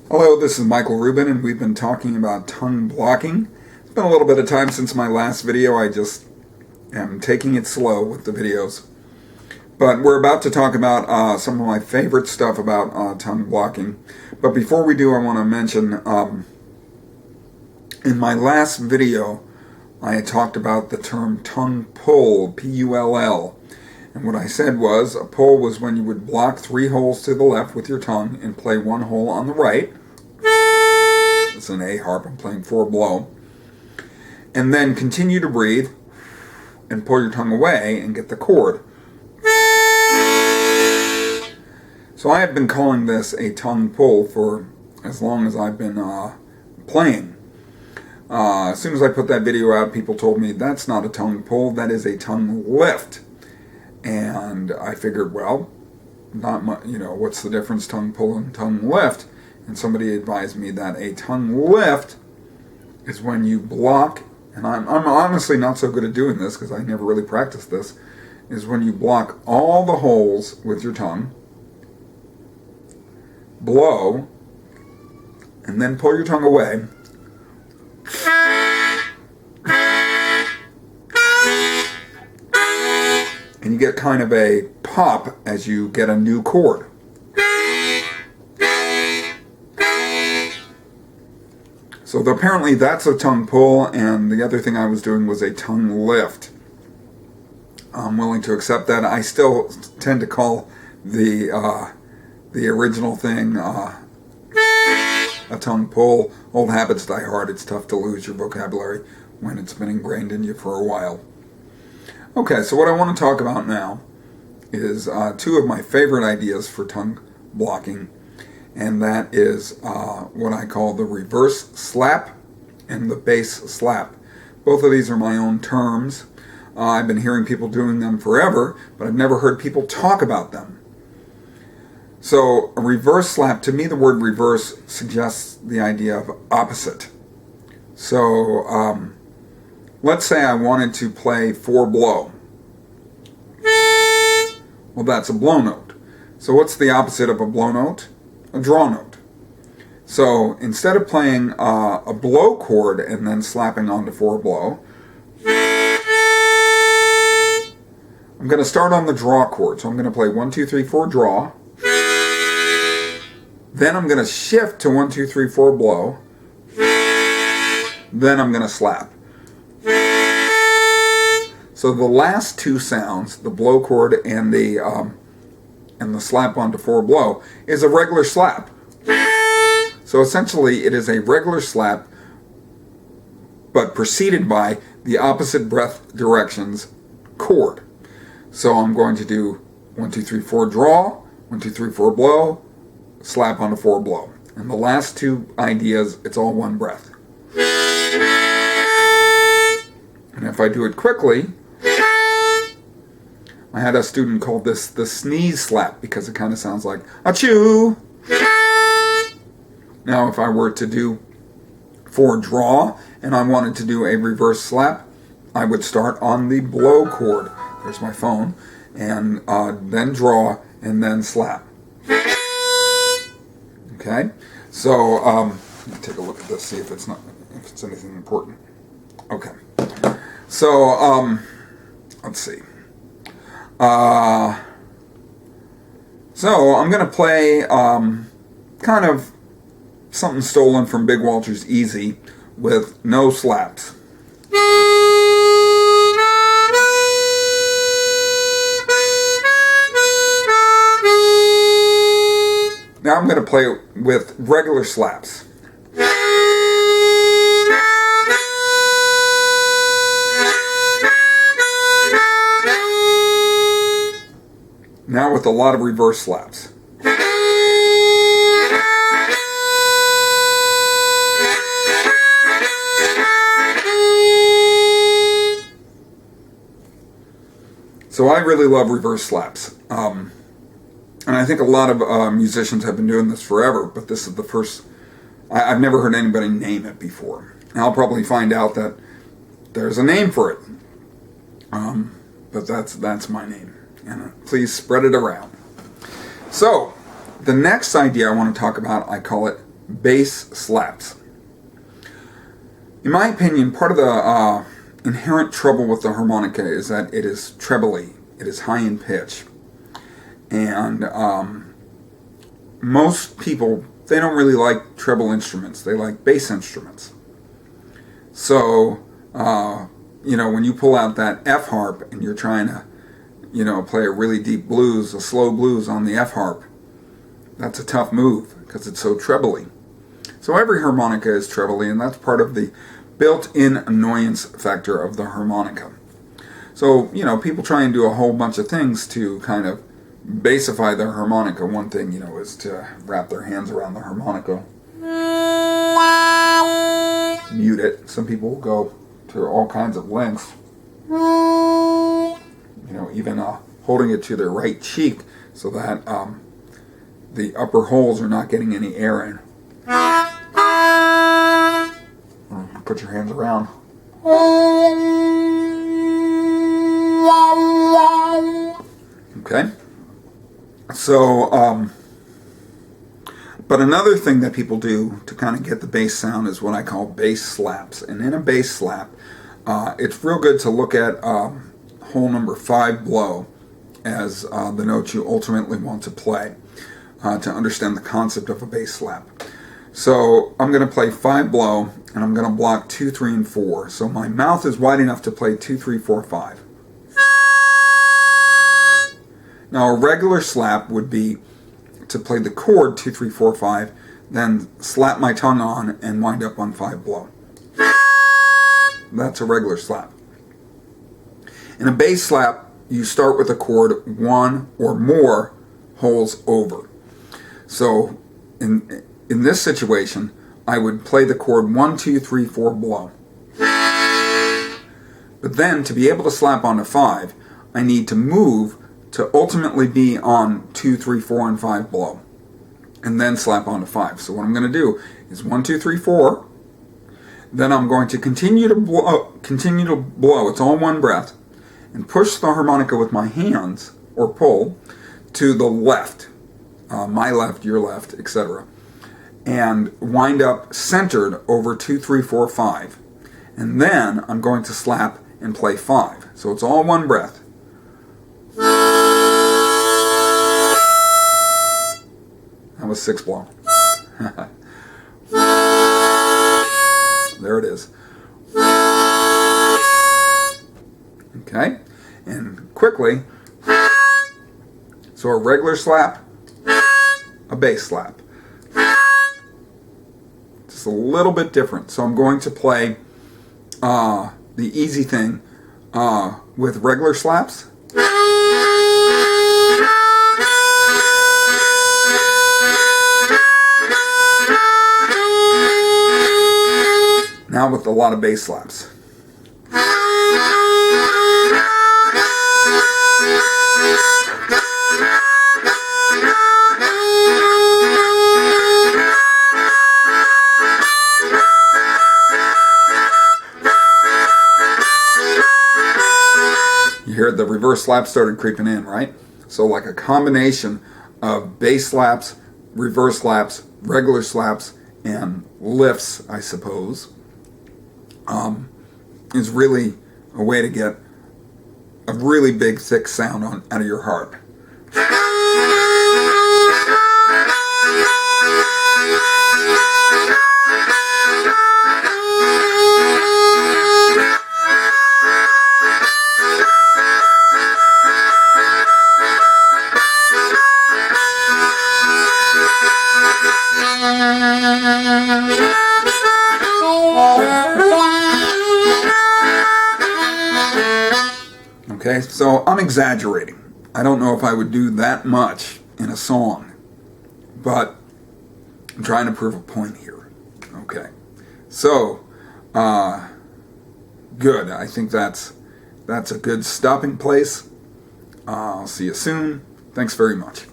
Hello, this is Michael Rubin, and we've been talking about tongue blocking. It's been a little bit of time since my last video. I just am taking it slow with the videos. But we're about to talk about some of my favorite stuff about tongue blocking. But before we do, I want to mention, in my last video, I had talked about the term tongue pull, P-U-L-L. And what I said was, a pull was when you would block 3 holes to the left with your tongue and play 1 hole on the right. It's an A harp, I'm playing 4 blow. And then continue to breathe and pull your tongue away and get the chord. So I have been calling this a tongue pull for as long as I've been playing. As soon as I put that video out, people told me that's not a tongue pull, that is a tongue lift. And I figured, well, not much, what's the difference, tongue pull and tongue lift? And somebody advised me that a tongue lift is when you block, and I'm honestly not so good at doing this because I never really practiced this, is when you block all the holes with your tongue, blow, and then pull your tongue away. And you get kind of a pop as you get a new chord. So apparently that's a tongue pull, and the other thing I was doing was a tongue lift. I'm willing to accept that. I still tend to call the original thing a tongue pull. Old habits die hard. It's tough to lose your vocabulary when it's been ingrained in you for a while. Okay, so what I want to talk about now is 2 of my favorite ideas for tongue blocking, and that is what I call the reverse slap and the bass slap. Both of these are my own terms. I've been hearing people doing them forever, but I've never heard people talk about them. So a reverse slap, to me the word reverse suggests the idea of opposite. So let's say I wanted to play 4 blow. Well, that's a blow note. So what's the opposite of a blow note? A draw note. So instead of playing a blow chord and then slapping onto 4 blow, I'm going to start on the draw chord. So I'm going to play 1, 2, 3, 4 draw. Then I'm going to shift to 1, 2, 3, 4 blow. Then I'm going to slap. So the last 2 sounds, the blow chord and the slap onto 4 blow, is a regular slap. So essentially it is a regular slap, but preceded by the opposite breath directions chord. So I'm going to do 1, 2, 3, 4 draw, 1, 2, 3, 4 blow, slap onto 4 blow. And the last 2 ideas, it's all one breath. And if I do it quickly, I had a student call this the sneeze slap because it kind of sounds like achoo. Now if I were to do 4 draw and I wanted to do a reverse slap, I would start on the blow chord. There's my phone. And then draw and then slap. Okay? So let me take a look at this, see if it's anything important. Okay. So let's see. So I'm going to play kind of something stolen from Big Walter's Easy with no slaps. Now I'm going to play it with regular slaps. Now with a lot of reverse slaps. So I really love reverse slaps. And I think a lot of musicians have been doing this forever, but this is the first. I've never heard anybody name it before. And I'll probably find out that there's a name for it. But that's my name. And please spread it around. So, the next idea I want to talk about, I call it bass slaps. In my opinion, part of the inherent trouble with the harmonica is that it is trebly, it is high in pitch. And most people, they don't really like treble instruments, they like bass instruments. So, when you pull out that F harp and you're trying to, play a really deep blues, a slow blues on the F harp, that's a tough move because it's so trebly. So every harmonica is trebly, and that's part of the built-in annoyance factor of the harmonica. So, people try and do a whole bunch of things to kind of bassify their harmonica. One thing, is to wrap their hands around the harmonica, mute it. Some people will go to all kinds of lengths, even holding it to their right cheek so that the upper holes are not getting any air in. Put your hands around. Okay. So, but another thing that people do to kind of get the bass sound is what I call bass slaps. And in a bass slap, it's real good to look at hole number 5 blow as the note you ultimately want to play to understand the concept of a bass slap. So I'm going to play 5 blow, and I'm going to block 2, 3, and 4. So my mouth is wide enough to play 2, 3, 4, 5. Now a regular slap would be to play the chord 2, 3, 4, 5, then slap my tongue on and wind up on 5 blow. That's a regular slap. In a bass slap, you start with a chord 1 or more holes over. So in this situation, I would play the chord 1, 2, 3, 4 blow. But then to be able to slap onto 5, I need to move to ultimately be on 2, 3, 4, and 5 blow, and then slap onto 5. So what I'm going to do is 1, 2, 3, 4. Then I'm going to continue to blow. It's all one breath, and push the harmonica with my hands or pull to the left, my left, your left, etc., and wind up centered over 2, 3, 4, 5. And then I'm going to slap and play 5. So it's all one breath. That was 6 blow. There it is. Okay, and quickly, so a regular slap, a bass slap. Just a little bit different. So I'm going to play the easy thing with regular slaps. Now with a lot of bass slaps. You hear the reverse slap started creeping in, right? So like a combination of bass slaps, reverse slaps, regular slaps, and lifts, I suppose, is really a way to get a really big, thick sound out of your harp. Okay, so I'm exaggerating. I don't know if I would do that much in a song, but I'm trying to prove a point here. Okay, so good. I think that's a good stopping place. I'll see you soon. Thanks very much.